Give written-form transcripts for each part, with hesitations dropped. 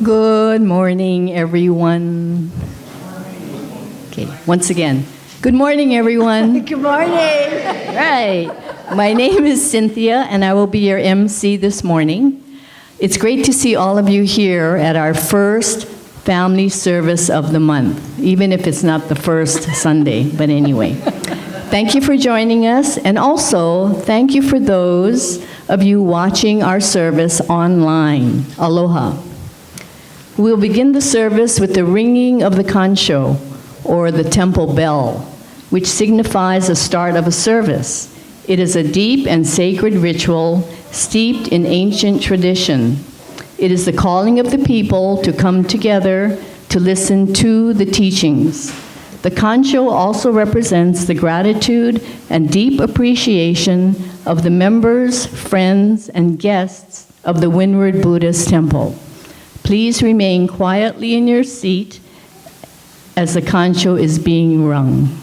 Good morning, everyone. Okay, once again. Good morning, everyone. Good morning. Right. My name is Cynthia, and I will be your MC this morning. It's great to see all of you here at our first family service of the month, even if it's not the first Sunday, but anyway. Thank you for joining us, and also thank you for those of you watching our service online. Aloha. We'll begin the service with the ringing of the kansho, or the temple bell, which signifies the start of a service. It is a deep and sacred ritual steeped in ancient tradition. It is the calling of the people to come together to listen to the teachings. The kansho also represents the gratitude and deep appreciation of the members, friends, and guests of the Windward Buddhist temple. Please remain quietly in your seat as the kansho is being rung.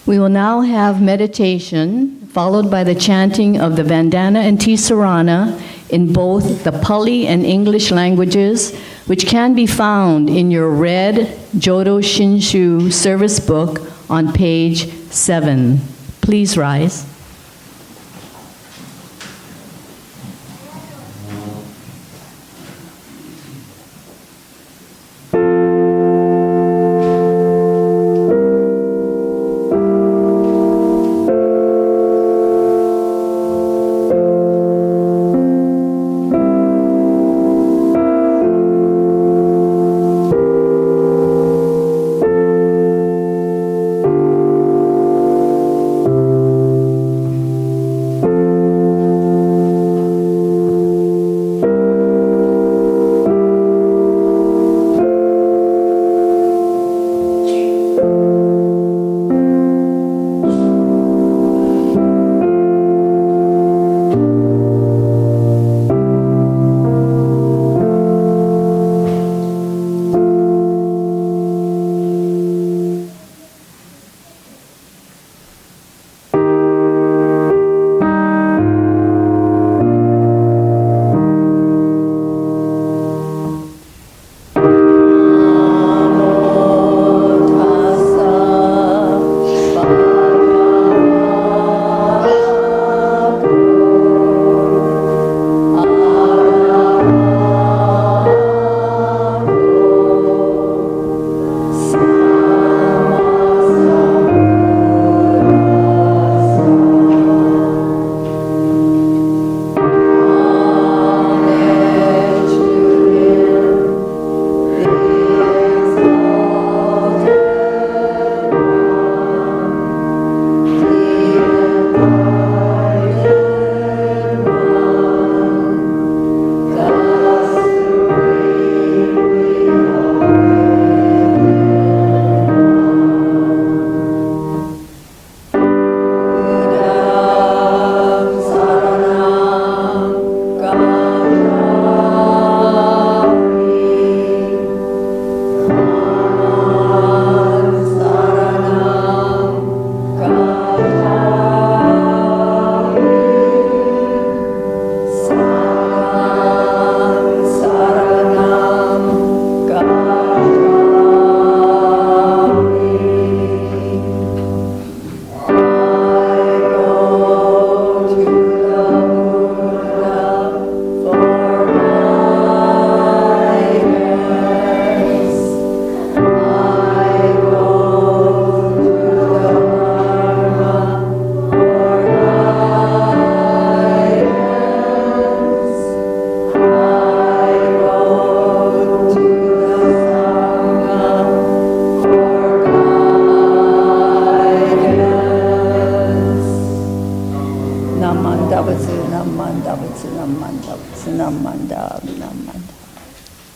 We will now have meditation, followed by the chanting of the Vandana Ti-Sarana in both the Pali and English languages, which can be found in your red Jodo Shinshu service book on page 7. Please rise.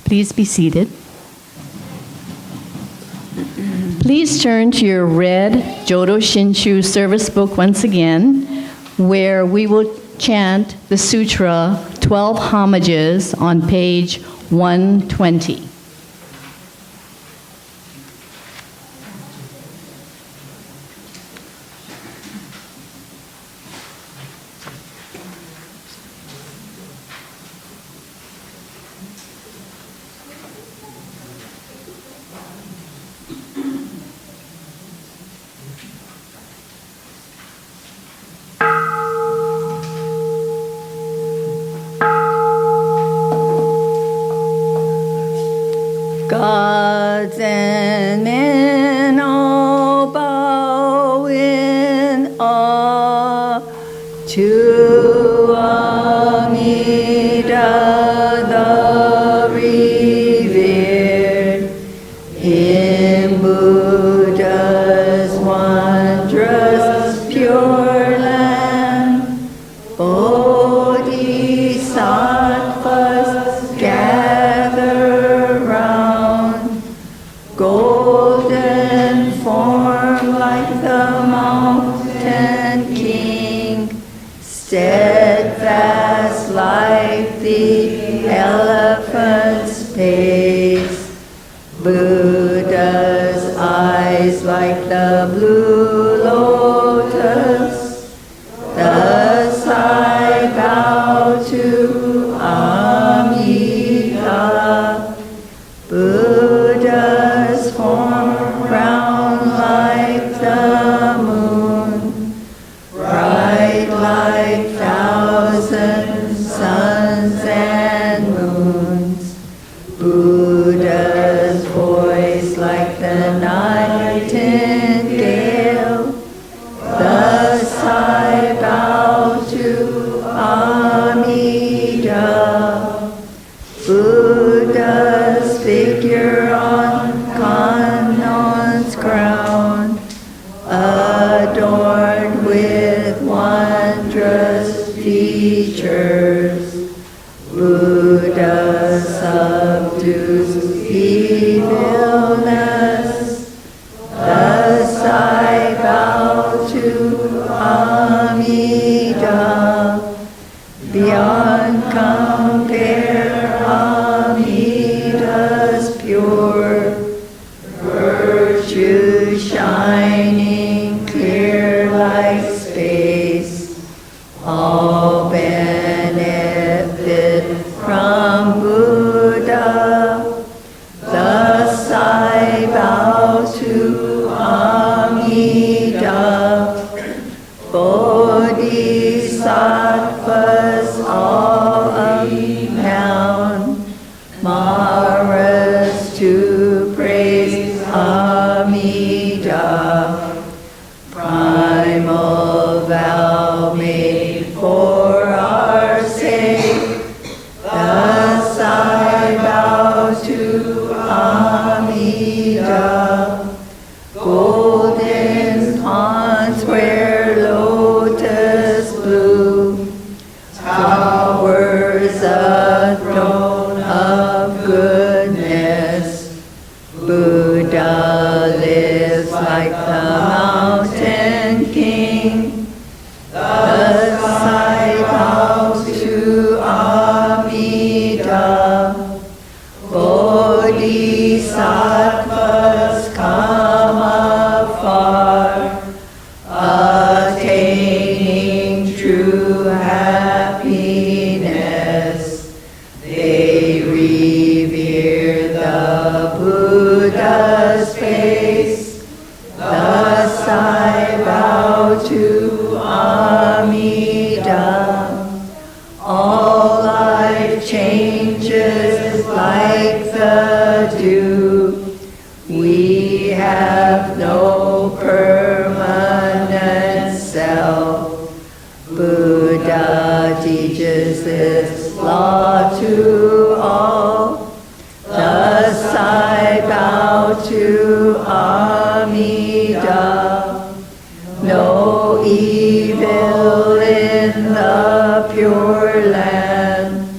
Please be seated. Please turn to your red Jodo Shinshu service book once again, where we will chant the Sutra 12 Homages on page 120. Gods and men all bow in awe to Amida the revered in Buddha's wondrous pure land. Bodhisattvas gather round, golden form like the mountain king, steadfast like the elephant's pace. Buddha's eyes like the blue lotus. Thus I bow to Amida. Buddha's form round like the moon, bright like thousand suns and moons. Buddha's voice like the nightingale. Thus I bow to Amida. Buddha's figure on Kanon's crown, adorned with wondrous features. Buddha subdues evilness. Thus I bow to Amida. Beyond compare, Amida's pure virtue shining clear like space, all benefit from Buddha. Thus I bow to Amida. Bodhisattvas all abound, Maras to praise Amida. Primal vow made for our sake. Thus I bow to Amida. Golden ponds where lotus blue towers a throne of goodness. Buddha lives like the mountain king. Thus I bow to Amida. Bodhisattvas come afar, attaining true happiness. They revere the Buddha's face. Thus I bow to Amida. All life changes like the dew. We have no permanent self. Buddha teaches this law to all. Thus I bow to Amida. No evil in the pure land,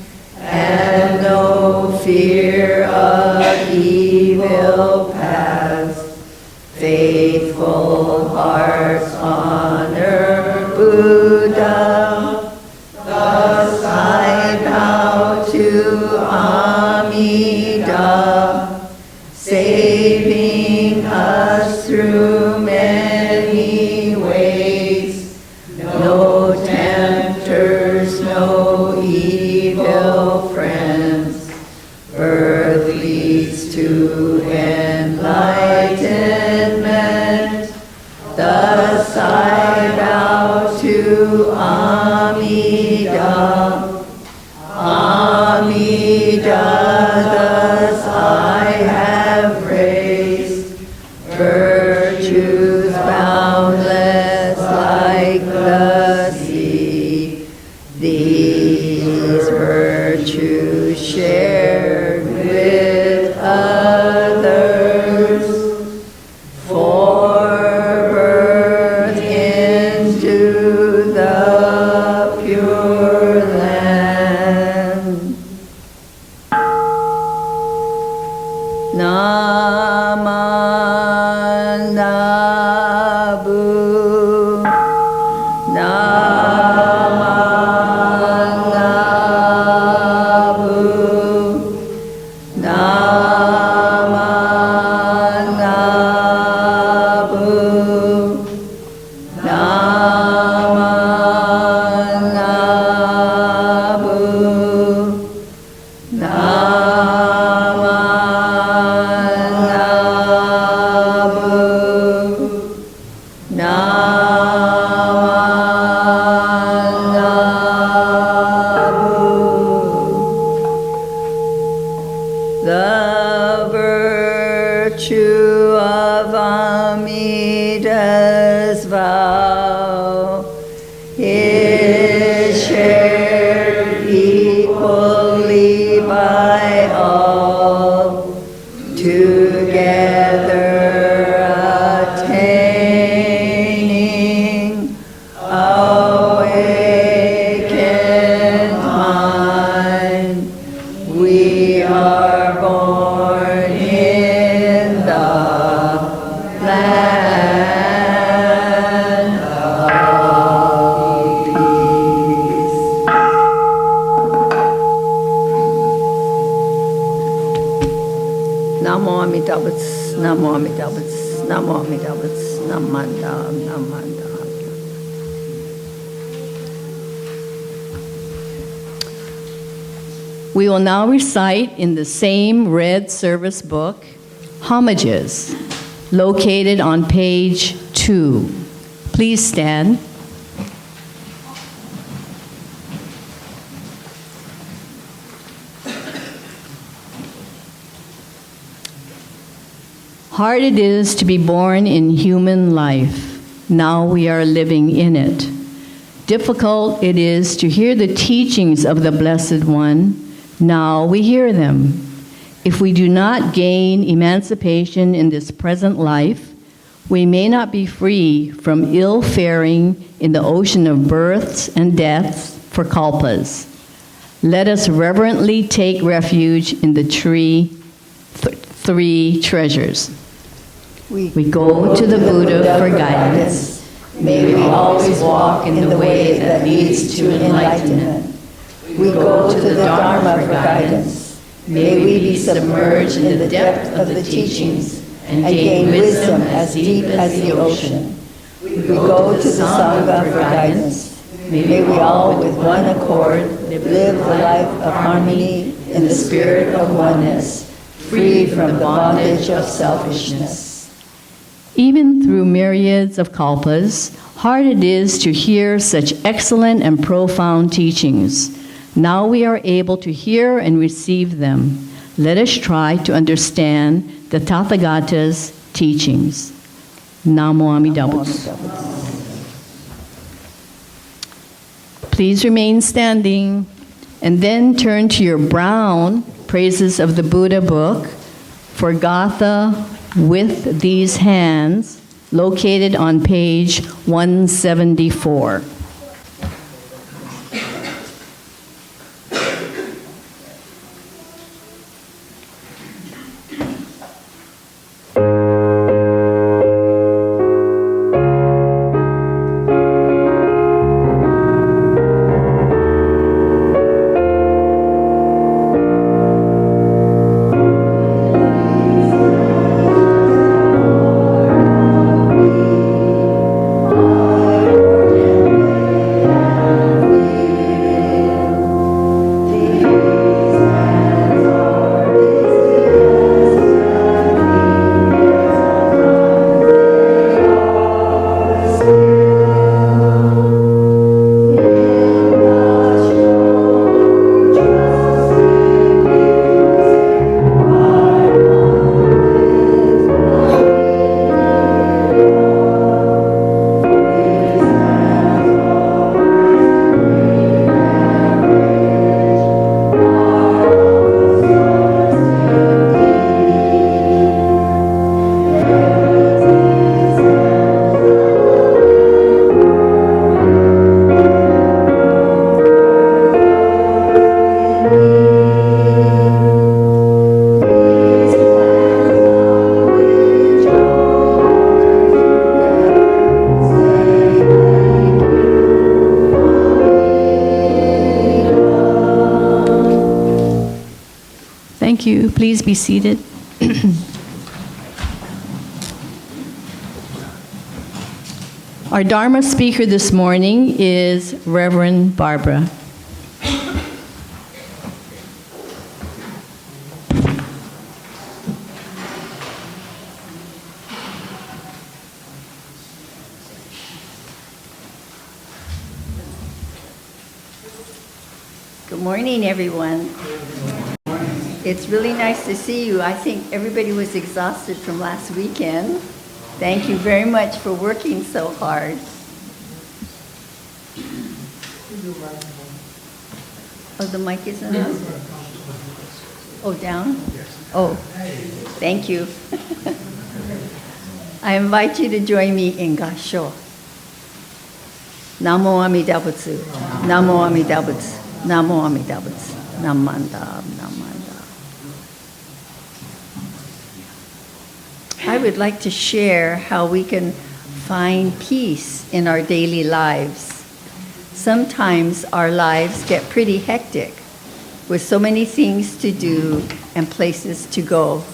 and no fear clear of evil paths. Faithful hearts honor Buddha. Thus I bow to Amida, saving us through many ways. No tempters, no evil friends. Birth leads to enlightenment. Thus I bow to Amida. Amida, thus I have raised virtues boundless like the sea. These virtues shared with others for birth into the pure land. Namanabu, Namanabu, Namanabu, Namanabu, the virtue of Amida's vow is shared equally by all, together attaining awakened mind. We are born in the land of peace. Namo Amitabha Butsu, Namo Amitabha Butsu, Namo Amitabha Butsu, Namanda, Namanda. We will now recite in the same red service book, Homages, located on page 2. Please stand. Hard it is to be born in human life. Now we are living in it. Difficult it is to hear the teachings of the Blessed One. Now we hear them. If we do not gain emancipation in this present life, we may not be free from ill faring in the ocean of births and deaths for kalpas. Let us reverently take refuge in the three treasures. We go to the Buddha for guidance. May we always walk in the way that leads to enlightenment. We go to the Dharma for guidance. May we be submerged in the depth of the teachings and gain wisdom as deep as the ocean. We go to the Sangha for guidance. May we all with one accord live the life of harmony in the spirit of oneness, freed from the bondage of selfishness. Even through myriads of kalpas, hard it is to hear such excellent and profound teachings. Now we are able to hear and receive them. Let us try to understand the Tathagata's teachings. Namo Amida Butsu. Please remain standing and then turn to your brown Praises of the Buddha book for Gatha with these hands, located on page 174. Thank you. Please be seated. Our Dharma speaker this morning is Reverend Barbara. Good morning, everyone. It's really nice to see you. I think everybody was exhausted from last weekend. Thank you very much for working so hard. Oh, the mic isn't on? Oh, down? Oh, thank you. I invite you to join me in kansho. Namo Amida Butsu. Namo Amida Butsu. Namo Amida Butsu. Namanda, Namanda. I would like to share how we can find peace in our daily lives. Sometimes our lives get pretty hectic with so many things to do and places to go.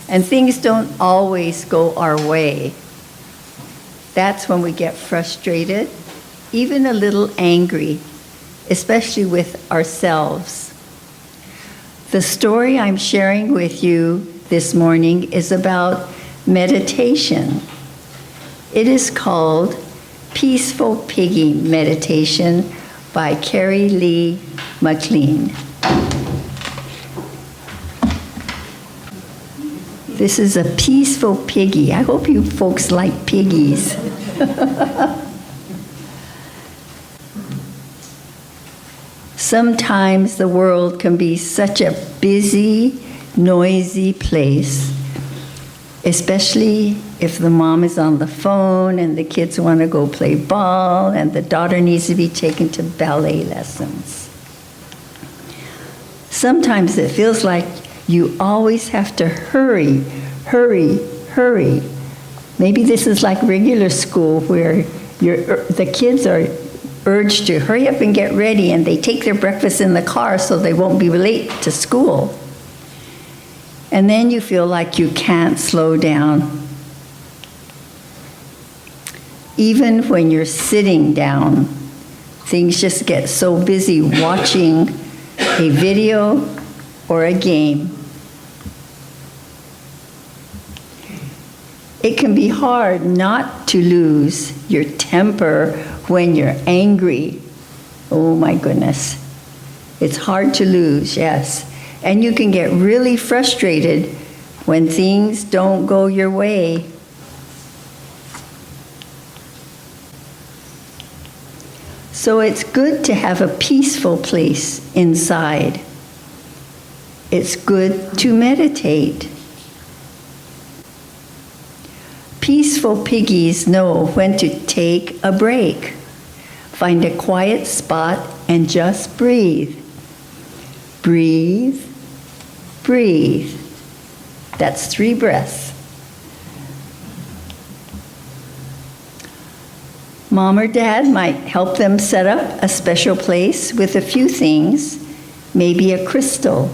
And things don't always go our way. That's when we get frustrated, even a little angry, especially with ourselves. The story I'm sharing with you this morning is about meditation. It is called Peaceful Piggy Meditation by Kerry Lee MacLean. This is a peaceful piggy. I hope you folks like piggies. Sometimes the world can be such a busy, noisy place, especially if the mom is on the phone and the kids want to go play ball and the daughter needs to be taken to ballet lessons. Sometimes it feels like you always have to hurry, hurry, hurry. Maybe this is like regular school where the kids are urged to hurry up and get ready, and they take their breakfast in the car so they won't be late to school. And then you feel like you can't slow down. Even when you're sitting down, things just get so busy watching a video or a game. It can be hard not to lose your temper when you're angry. Oh my goodness. It's hard to lose, yes. And you can get really frustrated when things don't go your way. So it's good to have a peaceful place inside. It's good to meditate. Peaceful piggies know when to take a break. Find a quiet spot and just breathe. Breathe, breathe. That's 3 breaths. Mom or dad might help them set up a special place with a few things, maybe a crystal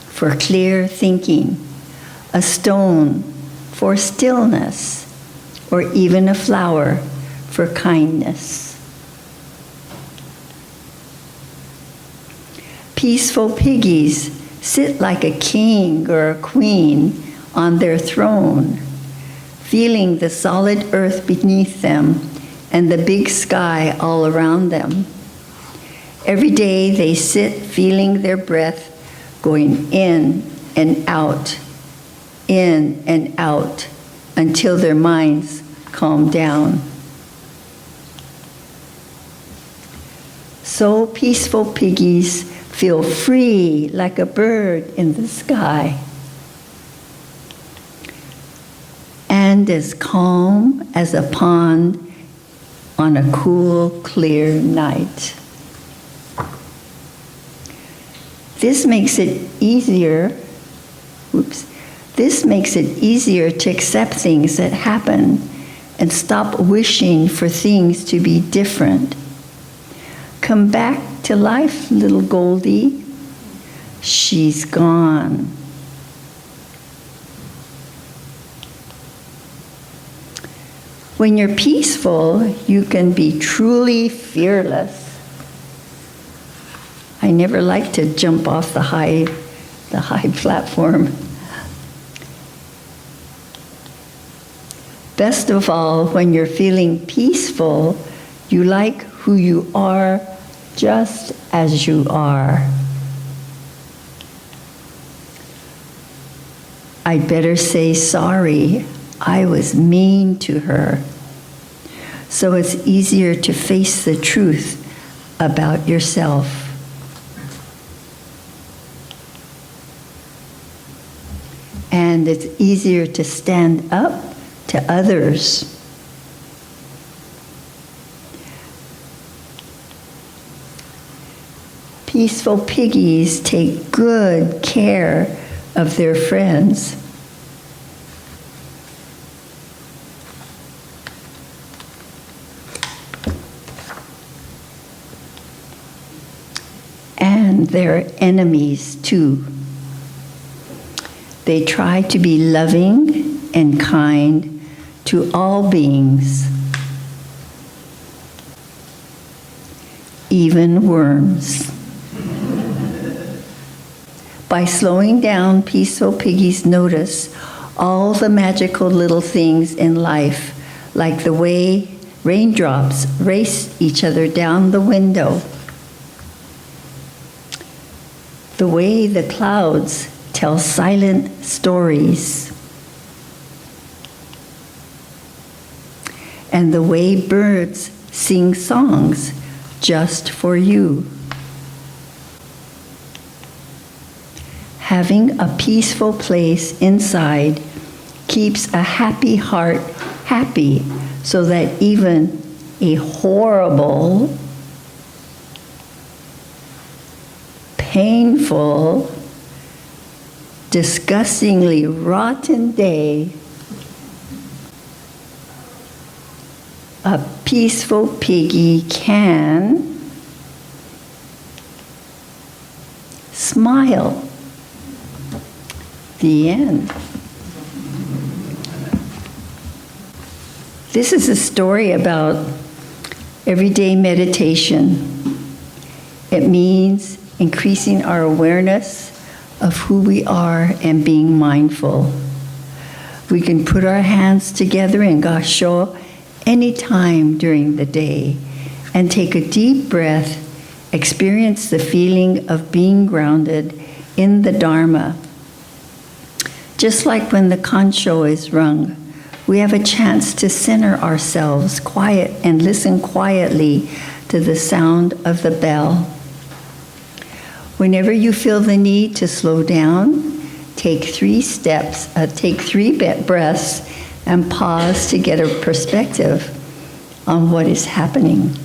for clear thinking, a stone for stillness, or even a flower for kindness. Peaceful piggies sit like a king or a queen on their throne, feeling the solid earth beneath them and the big sky all around them. Every day they sit feeling their breath going in and out, until their minds calm down. So peaceful piggies feel free like a bird in the sky, and as calm as a pond on a cool, clear night. This makes it easier to accept things that happen and stop wishing for things to be different. Come back to life, little Goldie. she's gone. When you're peaceful, you can be truly fearless. I never like to jump off the high platform. Best of all, when you're feeling peaceful, you like who you are just as you are. I'd better say sorry, I was mean to her. So it's easier to face the truth about yourself. And it's easier to stand up to others. Peaceful piggies take good care of their friends. And their enemies too. They try to be loving and kind to all beings, even worms. By slowing down, peaceful piggies notice all the magical little things in life, like the way raindrops race each other down the window, the way the clouds tell silent stories, and the way birds sing songs just for you. Having a peaceful place inside keeps a happy heart happy, so that even a horrible, painful, disgustingly rotten day, a peaceful piggy can smile. The end. This is a story about everyday meditation. It means increasing our awareness of who we are and being mindful. We can put our hands together in kansho any time during the day and take a deep breath, experience the feeling of being grounded in the Dharma. Just like when the kansho is rung, we have a chance to center ourselves quiet and listen quietly to the sound of the bell. Whenever you feel the need to slow down, take 3 breaths and pause to get a perspective on what is happening.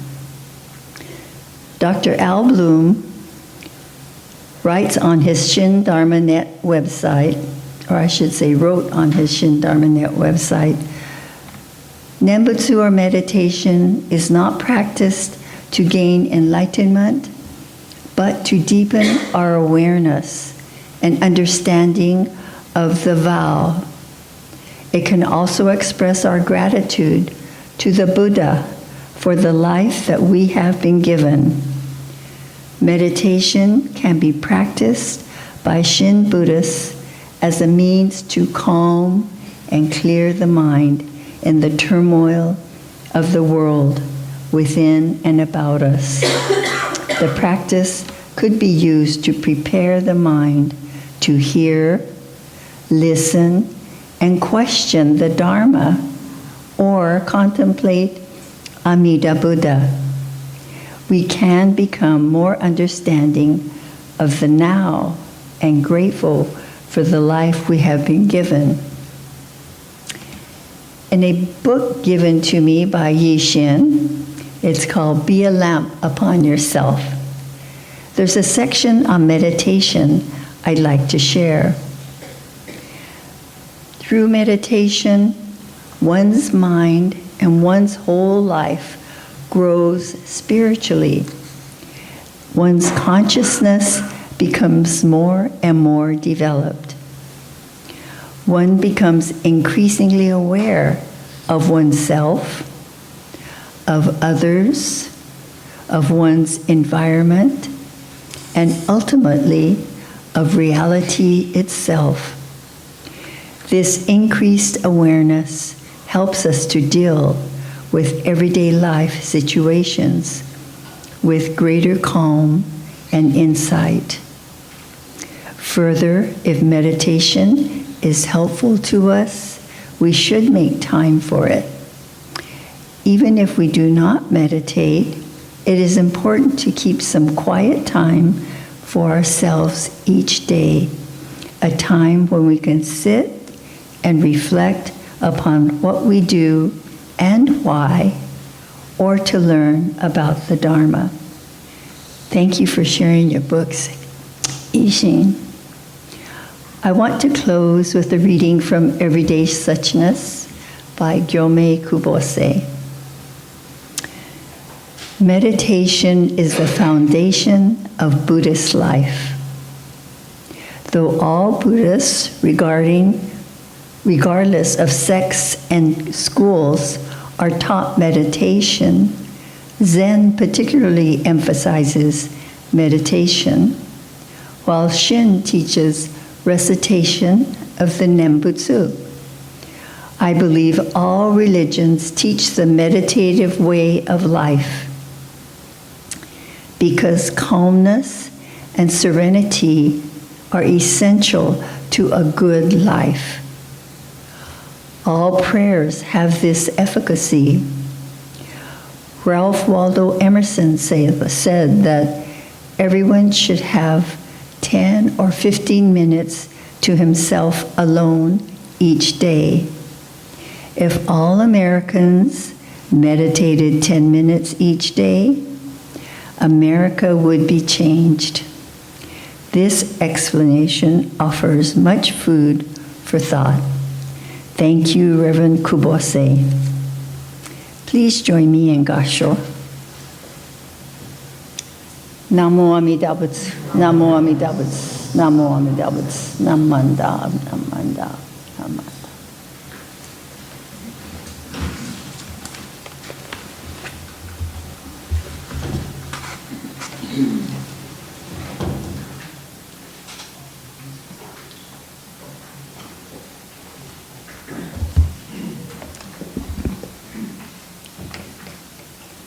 Dr. Al Bloom writes on his Shin Dharma Net website, or I should say wrote on his Shin Dharma Net website, Nembutsu or meditation is not practiced to gain enlightenment, but to deepen our awareness and understanding of the vow. It can also express our gratitude to the Buddha for the life that we have been given. Meditation can be practiced by Shin Buddhists as a means to calm and clear the mind in the turmoil of the world within and about us. The practice could be used to prepare the mind to hear, listen, and question the Dharma, or contemplate Amida Buddha. We can become more understanding of the now and grateful for the life we have been given. In a book given to me by Yi Shin, it's called Be a Lamp Upon Yourself. There's a section on meditation I'd like to share. Through meditation, one's mind and one's whole life grows spiritually. One's consciousness becomes more and more developed. One becomes increasingly aware of oneself, of others, of one's environment, and ultimately of reality itself. This increased awareness helps us to deal with everyday life situations with greater calm and insight. Further, if meditation is helpful to us, we should make time for it. Even if we do not meditate, it is important to keep some quiet time for ourselves each day, a time when we can sit and reflect upon what we do and why, or to learn about the Dharma. Thank you for sharing your books, Ishin. I want to close with a reading from Everyday Suchness by Gyome Kubose. Meditation is the foundation of Buddhist life. Though all Buddhists, regardless of sex and schools, are taught meditation, Zen particularly emphasizes meditation, while Shin teaches recitation of the Nembutsu. I believe all religions teach the meditative way of life, because calmness and serenity are essential to a good life. All prayers have this efficacy. Ralph Waldo Emerson said that everyone should have 10 or 15 minutes to himself alone each day. If all Americans meditated 10 minutes each day, America would be changed. This explanation offers much food for thought. Thank you, Reverend Kubose. Please join me in Gassho. Namo Amida Butsu, Namo Amida Butsu, Namo Amida Butsu, Namanda, Namanda, Namanda.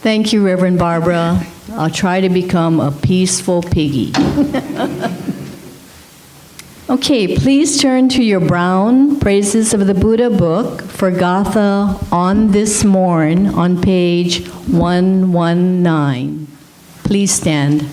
Thank you, Reverend Barbara. I'll try to become a peaceful piggy. Okay, please turn to your brown Praises of the Buddha book for Gatha on this Morn on page 119. Please stand.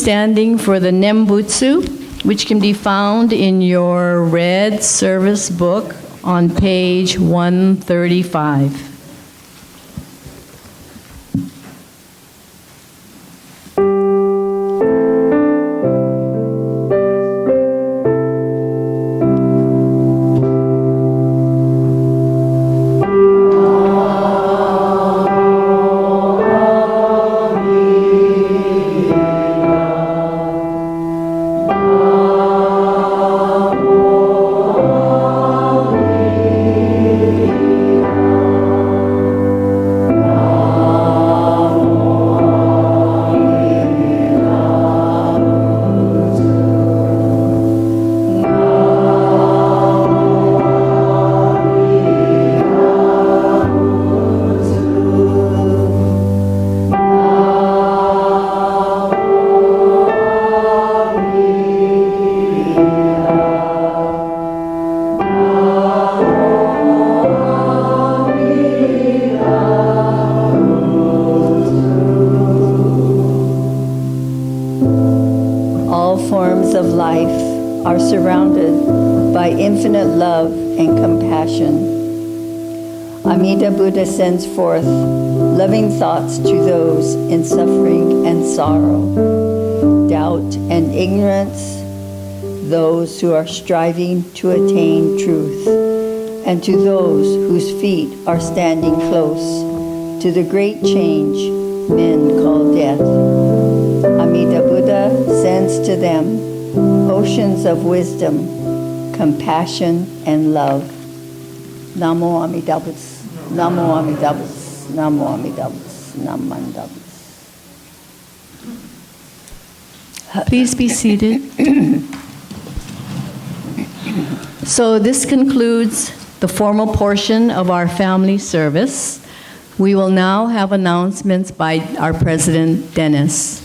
standing for the Nembutsu, which can be found in your red service book on page 135. Buddha sends forth loving thoughts to those in suffering and sorrow, doubt and ignorance, those who are striving to attain truth, and to those whose feet are standing close to the great change men call death. Amida Buddha sends to them oceans of wisdom, compassion, and love. Namo Amida Butsu. Namo Amida Butsu, Namo Amida Butsu, Namo Amida Butsu. Please be seated. So this concludes the formal portion of our family service. We will now have announcements by our President, Dennis.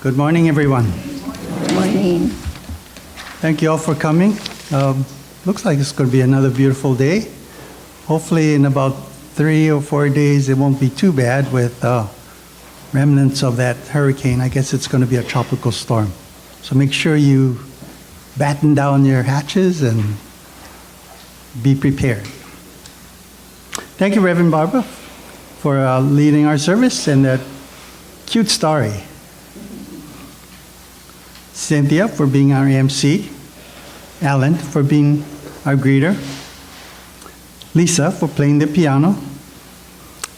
Good morning, everyone. Good morning. Thank you all for coming. Looks like it's going to be another beautiful day. Hopefully in about 3 or 4 days it won't be too bad with remnants of that hurricane. I guess it's going to be a tropical storm. So make sure you batten down your hatches and be prepared. Thank you, Reverend Barbara, for leading our service and that cute story. Cynthia for being our MC, Alan for being our greeter, Lisa for playing the piano,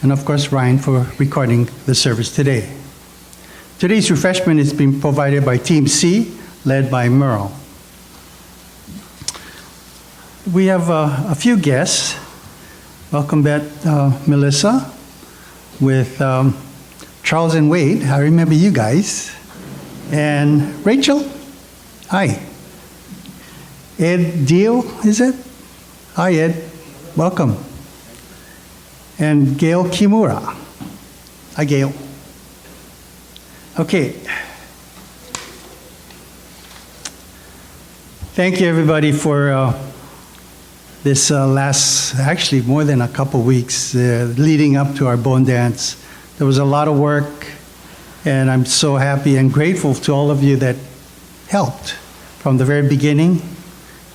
and of course Ryan for recording the service today. Today's refreshment is being provided by Team C, led by Merle. We have a few guests. Welcome back, Melissa, with Charles and Wade. I remember you guys. And Rachel, hi. Ed Deal, is it? Hi, Ed. Welcome. And Gail Kimura. Hi, Gail. Okay. Thank you, everybody, for this last, actually more than a couple weeks leading up to our bone dance. There was a lot of work. And I'm so happy and grateful to all of you that helped from the very beginning,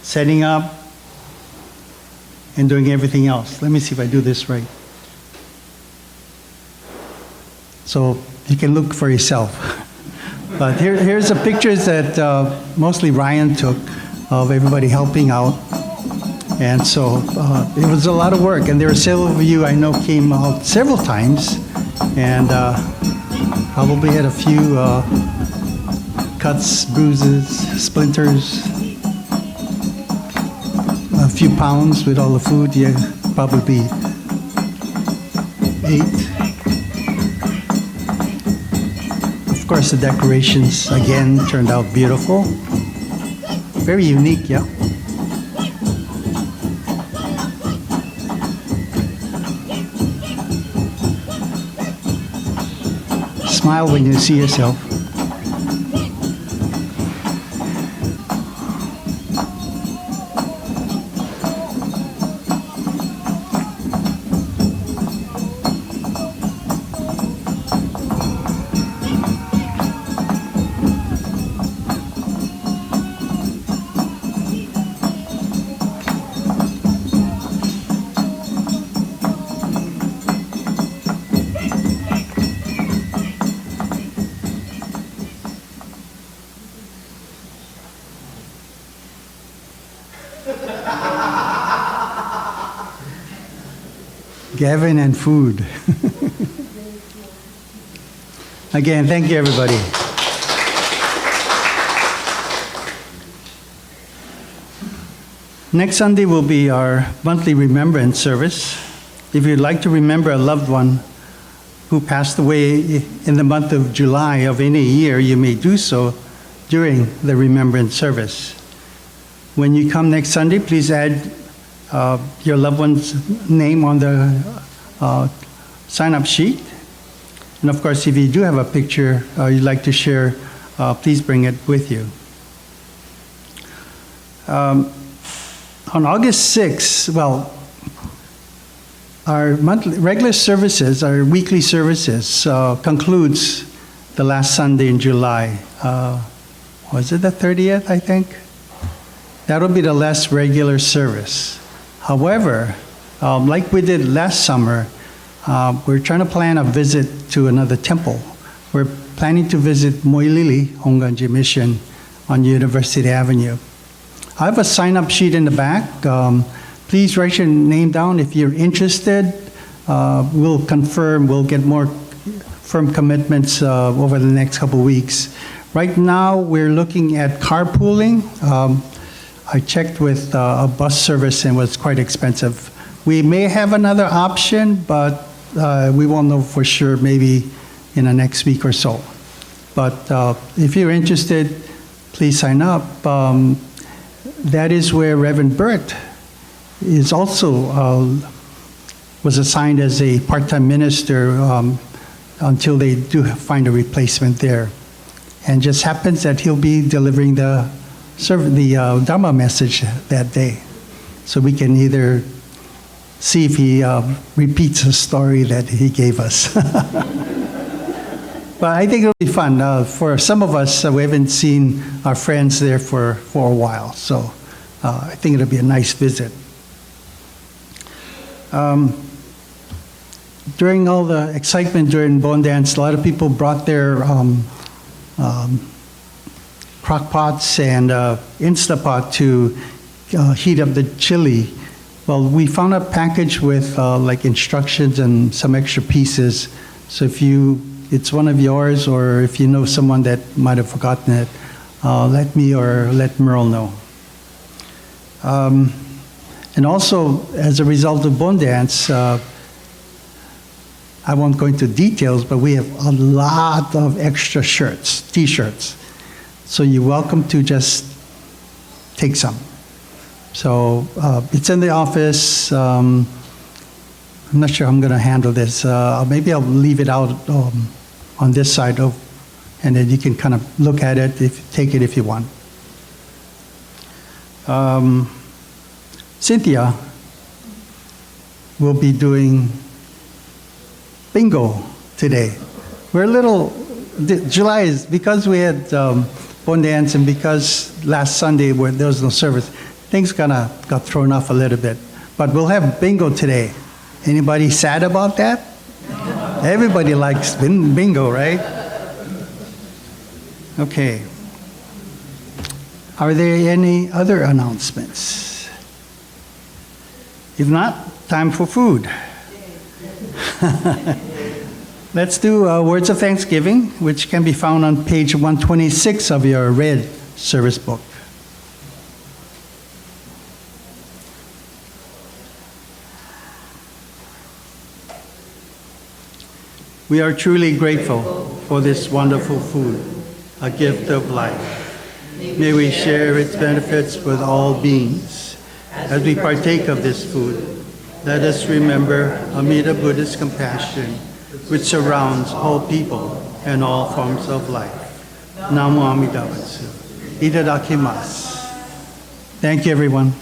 setting up and doing everything else. Let me see if I do this right. So you can look for yourself. But here's the pictures that mostly Ryan took of everybody helping out. And so it was a lot of work. And there were several of you I know came out several times. And probably had a few cuts, bruises, splinters, a few pounds with all the food. Yeah, probably 8. Of course, the decorations, again, turned out beautiful. Very unique, yeah. Smile when you see yourself. Gavin and food. Again, thank you, everybody. Next Sunday will be our monthly remembrance service. If you'd like to remember a loved one who passed away in the month of July of any year, you may do so during the remembrance service. When you come next Sunday, please add your loved one's name on the sign-up sheet. And of course, if you do have a picture you'd like to share, please bring it with you. On August 6th, well, our monthly regular services, our weekly services, concludes the last Sunday in July. Was it the 30th, I think? That'll be the last regular service. However, like we did last summer, we're trying to plan a visit to another temple. We're planning to visit Moilili Honganji Mission on University Avenue. I have a sign-up sheet in the back. Please write your name down if you're interested. We'll confirm, we'll get more firm commitments over the next couple weeks. Right now, we're looking at carpooling. I checked with a bus service and it was quite expensive. We may have another option, but we won't know for sure maybe in the next week or so. But if you're interested, please sign up. That is where Reverend Burt is also was assigned as a part-time minister until they do find a replacement there. And just happens that he'll be delivering the Dharma message that day. So we can either see if he repeats the story that he gave us. But I think it'll be fun. For some of us, we haven't seen our friends there for a while. So I think it'll be a nice visit. During all the excitement during Bon Dance, a lot of people brought their crock pots and Instapot to heat up the chili. Well, we found a package with like instructions and some extra pieces. So if it's one of yours, or if you know someone that might have forgotten it, let me or let Merle know. And also, as a result of Bon Dance, I won't go into details, but we have a lot of extra shirts, t-shirts. So you're welcome to just take some. So it's in the office. I'm not sure how I'm going to handle this. Maybe I'll leave it out on this side, and then you can kind of look at it, take it if you want. Cynthia will be doing bingo today. We're a little, July is, because we had Bon Dance and because last Sunday where there was no service, things kind of got thrown off a little bit. But we'll have bingo today. Anybody sad about that? Everybody likes bingo, right? Okay. Are there any other announcements? If not, time for food. Let's do words of thanksgiving, which can be found on page 126 of your red service book. We are truly grateful for this wonderful food, a gift of life. May we share its benefits with all beings. As we partake of this food, let us remember Amida Buddhist compassion, which surrounds all people, and all forms of life. Namo Amida Butsu. Itadakimasu. Thank you, everyone.